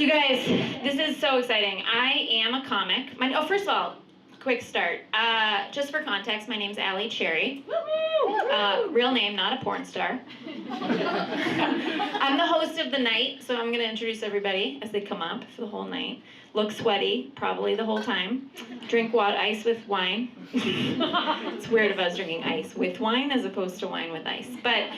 You guys, this is so exciting. I am a comic. First of all, quick start. Just for context, my name's Allie Cherry. Real name, not a porn star. I'm the host of the night, so I'm going to introduce everybody as they come up for the whole night. Look sweaty, probably the whole time. Drink ice with wine. It's weird if I was drinking ice with wine as opposed to wine with ice. But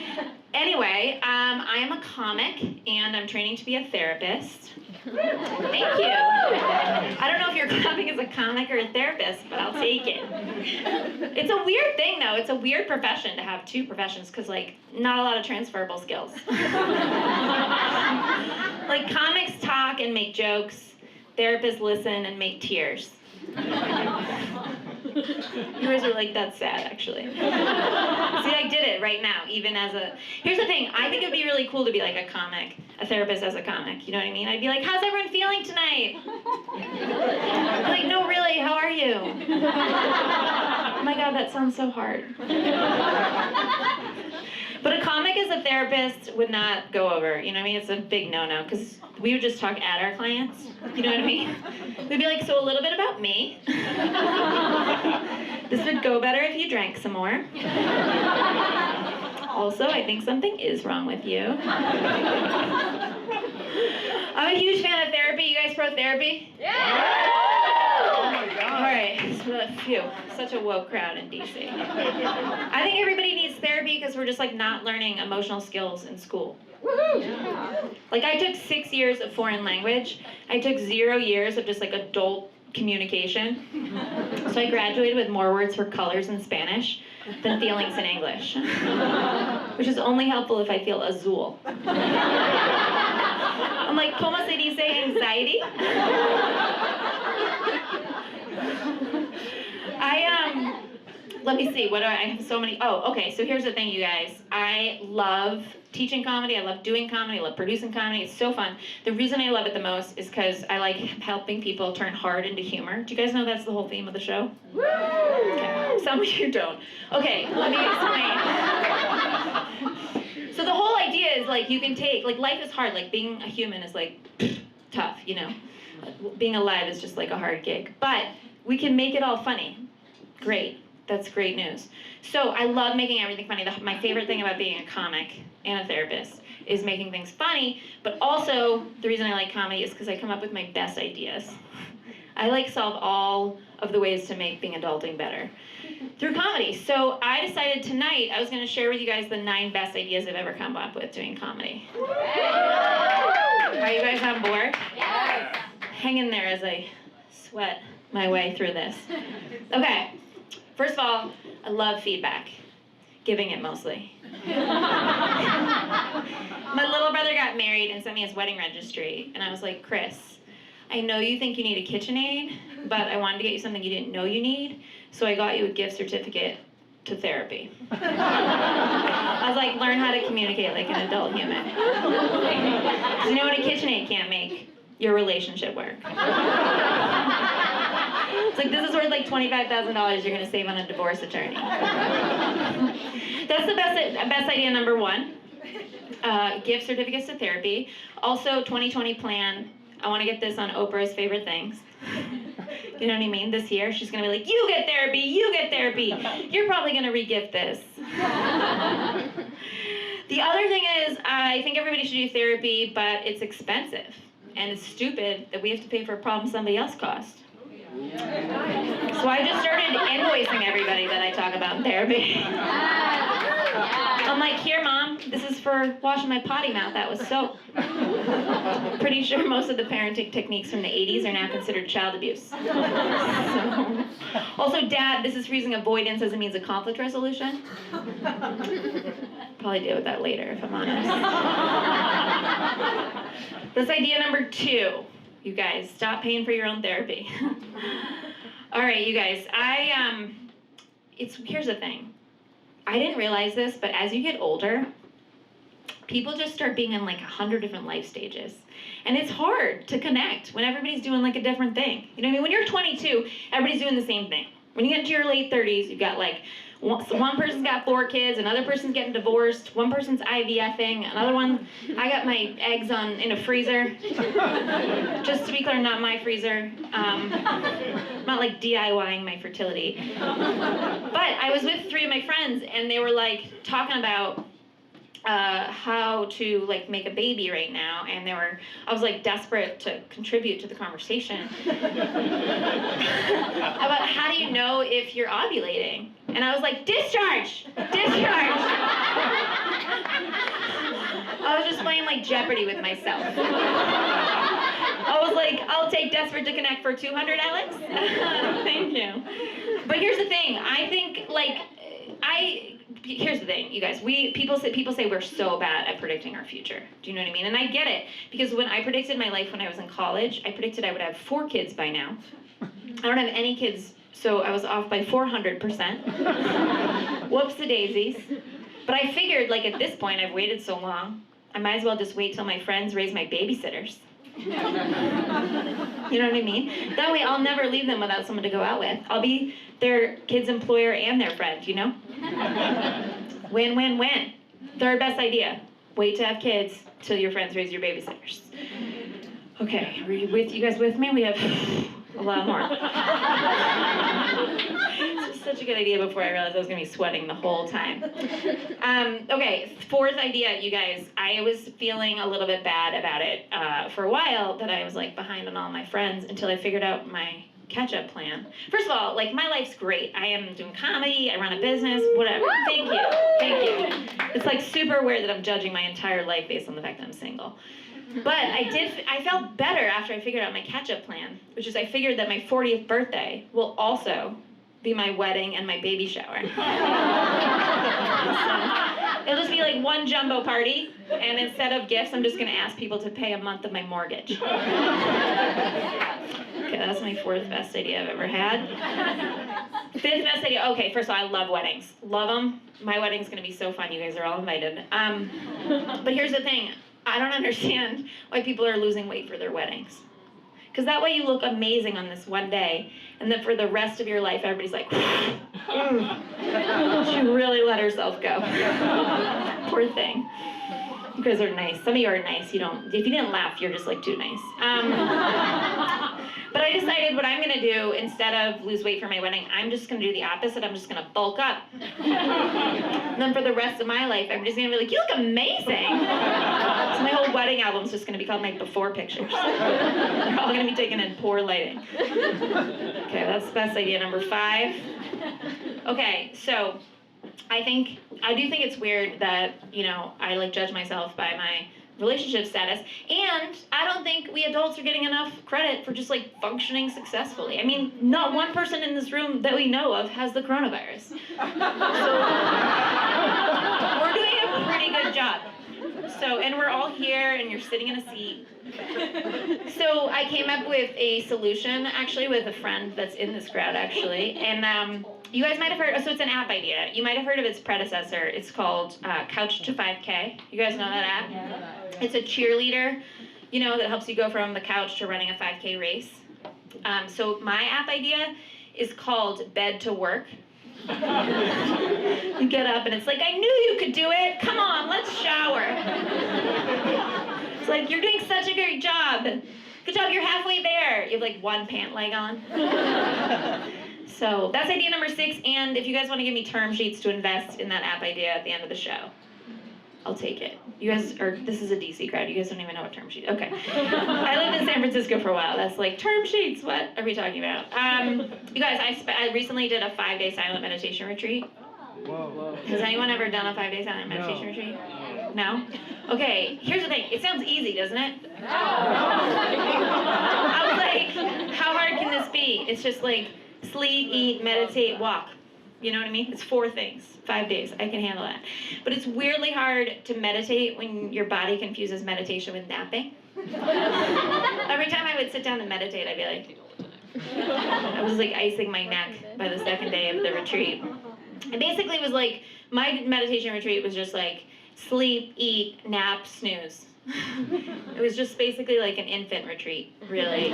anyway, I am a comic, and I'm training to be a therapist. Thank you. I don't know if you're clapping as a comic or a therapist, but I'll take it. It's a weird thing, though. It's a weird profession to have two professions, because, not a lot of transferable skills. Comics talk and make jokes. Therapists listen and make tears. Yours are that's sad, actually. See, I did it right now, even as a... Here's the thing, I think it would be really cool to be a comic, a therapist as a comic, you know what I mean? I'd be like, how's everyone feeling tonight? No, really, how are you? Oh my God, that sounds so hard. But a comic as a therapist would not go over, you know what I mean? It's a big no-no, because we would just talk at our clients, you know what I mean? We'd be so a little bit about me. This would go better if you drank some more. Also, I think something is wrong with you. I'm a huge fan of therapy. You guys pro therapy? Yeah! Oh my God. All right, phew, such a woke crowd in DC. I think everybody needs therapy because we're just not learning emotional skills in school. Yeah. I took 6 years of foreign language. I took 0 years of just adult communication. So I graduated with more words for colors in Spanish than feelings in English. Which is only helpful if I feel azul. I'm ¿cómo se dice anxiety? Let me see, I have so many, okay, so here's the thing, you guys. I love teaching comedy, I love doing comedy, I love producing comedy, it's so fun. The reason I love it the most is because I like helping people turn hard into humor. Do you guys know that's the whole theme of the show? Woo! Okay. Some of you don't. Okay, let me explain. So the whole idea is you can take, life is hard, being a human is tough, you know? Being alive is just a hard gig. But we can make it all funny. Great. That's great news. So I love making everything funny. My favorite thing about being a comic and a therapist is making things funny, but also the reason I like comedy is because I come up with my best ideas. I solve all of the ways to make being adulting better through comedy. So I decided tonight I was going to share with you guys the 9 best ideas I've ever come up with doing comedy. Are you guys on board? Yes. Hang in there as I sweat my way through this. Okay. First of all, I love feedback. Giving it mostly. My little brother got married and sent me his wedding registry, and I was like, Chris, I know you think you need a KitchenAid, but I wanted to get you something you didn't know you need, so I got you a gift certificate to therapy. I was like, learn how to communicate like an adult human. Because you know what a KitchenAid can't make? Your relationship work. It's this is worth $25,000 you're going to save on a divorce attorney. That's the best idea number 1. Gift certificates to therapy. Also, 2020 plan. I want to get this on Oprah's favorite things. You know what I mean? This year, she's going to be you get therapy, you get therapy. You're probably going to re-gift this. The other thing is, I think everybody should do therapy, but it's expensive. And it's stupid that we have to pay for a problem somebody else caused. So I just started invoicing everybody that I talk about in therapy. I'm here, Mom, this is for washing my potty mouth out with soap. Pretty sure most of the parenting techniques from the 80s are now considered child abuse. So. Also, Dad, this is for using avoidance as a means of conflict resolution. Probably deal with that later, if I'm honest. That's idea number 2. You guys, stop paying for your own therapy. All right, you guys, here's the thing. I didn't realize this, but as you get older, people just start being in 100 different life stages. And it's hard to connect when everybody's doing a different thing. You know what I mean? When you're 22, everybody's doing the same thing. When you get into your late 30s, you've got One person's got 4 kids, another person's getting divorced, one person's IVFing, another one, I got my eggs in a freezer. Just to be clear, not my freezer. I'm not like DIYing my fertility. But I was with 3 of my friends, and they were like talking about how to like make a baby right now, and I was like desperate to contribute to the conversation about how do you know if you're ovulating, and I was like, discharge. I was just playing like Jeopardy with myself. I was like, I'll take desperate to connect for 200, Alex. Thank you. But here's the thing, I think here's the thing, you guys. People say we're so bad at predicting our future. Do you know what I mean? And I get it, because when I predicted my life when I was in college, I predicted I would have 4 kids by now. I don't have any kids, so I was off by 400%. Whoops-a-daisies. But I figured, like, at this point, I've waited so long, I might as well just wait till my friends raise my babysitters. You know what I mean? That way I'll never leave them without someone to go out with. I'll be their kid's employer and their friend, you know? Win, win, win. Third best idea. Wait to have kids till your friends raise your babysitters. Okay, are you guys with me? We have a lot more. It's just such a good idea before I realized I was going to be sweating the whole time. Okay, 4th idea, you guys. I was feeling a little bit bad about it for a while, that I was like behind on all my friends, until I figured out my catch-up plan. First of all, like, my life's great. I am doing comedy, I run a business, whatever. Thank you. It's like super weird that I'm judging my entire life based on the fact that I'm single. But I felt better after I figured out my catch-up plan, which is I figured that my 40th birthday will also be my wedding and my baby shower. It'll just be like one jumbo party, and instead of gifts, I'm just gonna ask people to pay a month of my mortgage. Okay, that's my 4th best idea I've ever had. 5th best idea, okay, first of all, I love weddings. Love them. My wedding's gonna be so fun, you guys are all invited. But here's the thing, I don't understand why people are losing weight for their weddings. Because that way you look amazing on this one day, and then for the rest of your life, everybody's like, she really let herself go. Poor thing. You guys are nice. Some of you are nice. If you didn't laugh, you're just like too nice. But I decided what I'm gonna do, instead of lose weight for my wedding, I'm just gonna do the opposite. I'm just gonna bulk up. And then for the rest of my life, I'm just gonna be like, you look amazing. So my whole wedding album's just gonna be called my before pictures. They're all gonna be taken in poor lighting. Okay, that's best idea number 5. Okay, so I do think it's weird that, I like judge myself by my relationship status, and I don't think we adults are getting enough credit for just like functioning successfully. I mean, not one person in this room that we know of has the coronavirus. So we're doing a pretty good job. And we're all here, and you're sitting in a seat. So I came up with a solution, actually, with a friend that's in this crowd, actually. And you guys might have heard, so it's an app idea. You might have heard of its predecessor. It's called Couch to 5K. You guys know that app? Yeah. It's a cheerleader, that helps you go from the couch to running a 5K race. So my app idea is called Bed to Work. You get up and it's like, I knew you could do it. Come on, let's shower. It's like, you're doing such a great job. Good job, you're halfway there. You have like one pant leg on. So that's idea number 6. And if you guys want to give me term sheets to invest in that app idea at the end of the show, I'll take it. This is a DC crowd. You guys don't even know what term sheet. Okay. I lived in San Francisco for a while. That's like, term sheets, what are we talking about? You guys, I recently did a 5-day silent meditation retreat. Whoa. Has anyone ever done a 5-day silent meditation retreat? No? Okay, here's the thing. It sounds easy, doesn't it? No. I was like, how hard can this be? It's just like sleep, eat, meditate, walk. You know what I mean? It's 4 things, 5 days. I can handle that. But it's weirdly hard to meditate when your body confuses meditation with napping. Every time I would sit down and meditate, I'd be like, I was like icing my neck by the 2nd day of the retreat. And basically it was like, my meditation retreat was just like sleep, eat, nap, snooze. It was just basically like an infant retreat, really.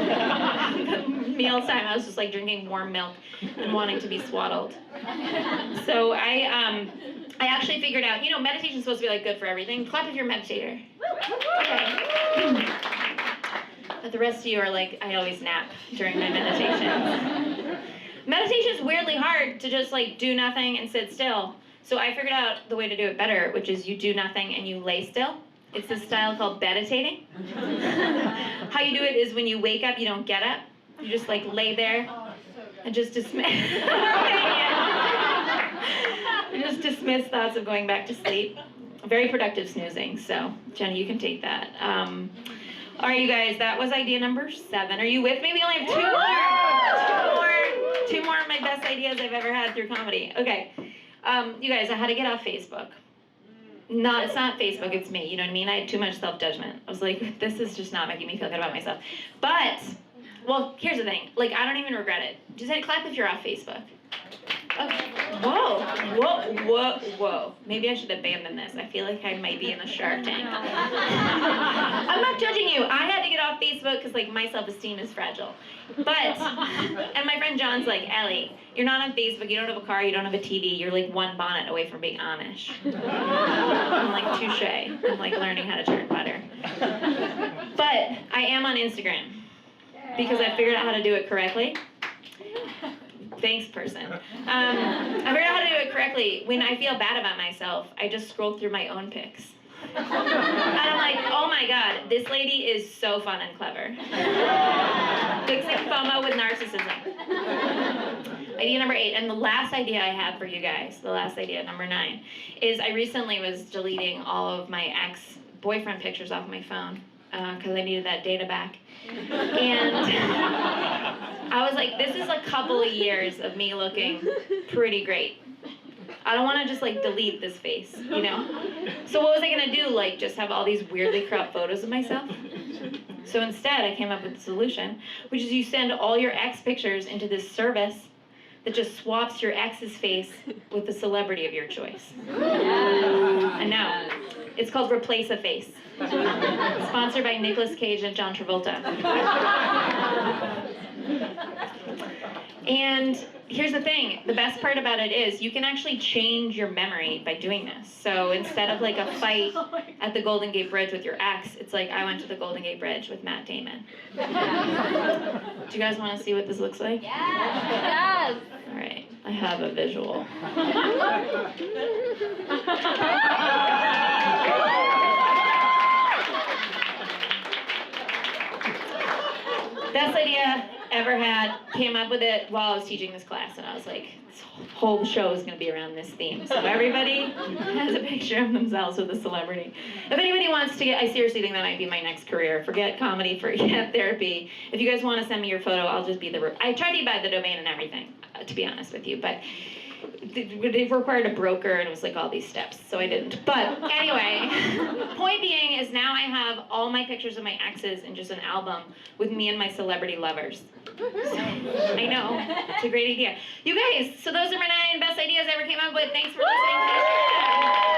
Mealtime, I was just like drinking warm milk and wanting to be swaddled. So I actually figured out, meditation's supposed to be like good for everything. Clap if you're a meditator. Okay. But the rest of you are like, I always nap during my meditation. Meditation is weirdly hard to just like do nothing and sit still. So I figured out the way to do it better, which is you do nothing and you lay still. It's this style called beditating. How you do it is when you wake up, you don't get up. You just like lay there and just dismiss. You just dismiss thoughts of going back to sleep. Very productive snoozing. So Jenny, you can take that. All right, you guys, that was idea number 7. Are you with me? We only have 2 more of my best ideas I've ever had through comedy. Okay, you guys, I had to get off Facebook. It's not Facebook, it's me, you know what I mean? I had too much self-judgment. I was like, this is just not making me feel good about myself. But, well, here's the thing. Like, I don't even regret it. Just clap if you're off Facebook. Okay. Whoa. Maybe I should abandon this. I feel like I might be in the Shark Tank. I'm not judging you. I had to get off Facebook because, like, my self-esteem is fragile. But, and my friend John's like, Ellie, you're not on Facebook, you don't have a car, you don't have a TV, you're like one bonnet away from being Amish. I'm like, touche. I'm like learning how to turn butter. But I am on Instagram because I figured out how to do it correctly. Thanks, person. I figured out how to do it correctly. When I feel bad about myself, I just scroll through my own pics. And I'm like, oh my god, this lady is so fun and clever. Fixing FOMO with narcissism. Idea number 8, and the last idea I have for you guys, the last idea, number 9, is I recently was deleting all of my ex-boyfriend pictures off my phone because I needed that data back. And I was like, this is a couple of years of me looking pretty great. I don't want to just like delete this face, you know? So what was I gonna do? Like just have all these weirdly cropped photos of myself? So instead I came up with a solution, which is you send all your ex pictures into this service that just swaps your ex's face with the celebrity of your choice. I know. It's called Replace a Face. Sponsored by Nicolas Cage and John Travolta. And here's the thing, the best part about it is you can actually change your memory by doing this. So instead of like a fight at the Golden Gate Bridge with your ex, it's like I went to the Golden Gate Bridge with Matt Damon. Do you guys want to see what this looks like? Yes! All right, I have a visual. Best idea ever had, came up with it while I was teaching this class, and I was like, this whole show is going to be around this theme. So everybody has a picture of themselves with a celebrity. If anybody wants to get, I seriously think that might be my next career. Forget comedy, forget therapy. If you guys want to send me your photo, I'll just be I tried to buy the domain and everything, to be honest with you, but it required a broker and it was like all these steps, so I didn't. But anyway, point being is now I have all my pictures of my exes in just an album with me and my celebrity lovers. I know, it's a great idea. You guys, so those are my 9 best ideas I ever came up with. Thanks for listening to